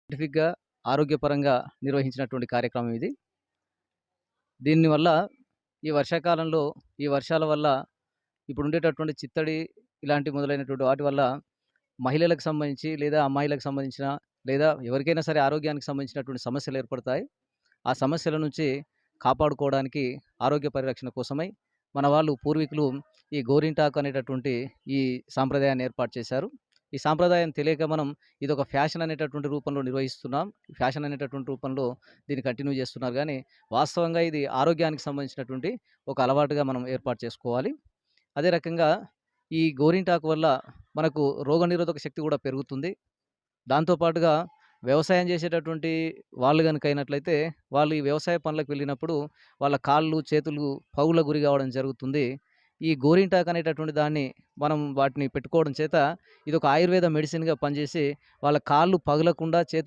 సైంటిఫిక్‌గా, ఆరోగ్యపరంగా నిర్వహించినటువంటి కార్యక్రమం ఇది. దీనివల్ల ఈ వర్షాకాలంలో ఈ వర్షాల వల్ల ఇప్పుడుండేటటువంటి చిత్తడి ఇలాంటి మొదలైనటువంటి వాటి వల్ల మహిళలకు సంబంధించి లేదా అమ్మాయిలకు సంబంధించిన లేదా ఎవరికైనా సరే ఆరోగ్యానికి సంబంధించినటువంటి సమస్యలు ఏర్పడతాయి. ఆ సమస్యల నుంచి కాపాడుకోవడానికి ఆరోగ్య పరిరక్షణ కోసమై మన వాళ్ళు పూర్వీకులు ఈ గోరింటాకు అనేటటువంటి ఈ సాంప్రదాయాన్ని ఏర్పాటు చేశారు. ఈ సాంప్రదాయం తెలియక మనం ఇదొక ఫ్యాషన్ అనేటటువంటి రూపంలో నిర్వహిస్తున్నాం. ఫ్యాషన్ అనేటటువంటి రూపంలో దీన్ని కంటిన్యూ చేస్తున్నారు గానీ, వాస్తవంగా ఇది ఆరోగ్యానికి సంబంధించినటువంటి ఒక అలవాటుగా మనం ఏర్పాటు చేసుకోవాలి. అదే రకంగా ఈ గోరింటాకు వల్ల మనకు రోగనిరోధక శక్తి గూడా పెరుగుతుంది. దాంతో పాటుగా వ్యవసాయం చేసేటటువంటి వాళ్ళు గనుక అయినట్లయితే, వాళ్ళు ఈ వ్యవసాయ పనులకు వెళ్ళినప్పుడు వాళ్ళ కాళ్ళు, చేతులు పగుళ్ళకు గురి కావడం జరుగుతుంది. ఈ గోరింటాకు అనేటటువంటి దాన్ని మనం వాటిని పెట్టుకోవడం చేత ఇదొక ఆయుర్వేద మెడిసిన్‌గా పనిచేసి వాళ్ళ కాళ్ళు పగలకుండా చేతులు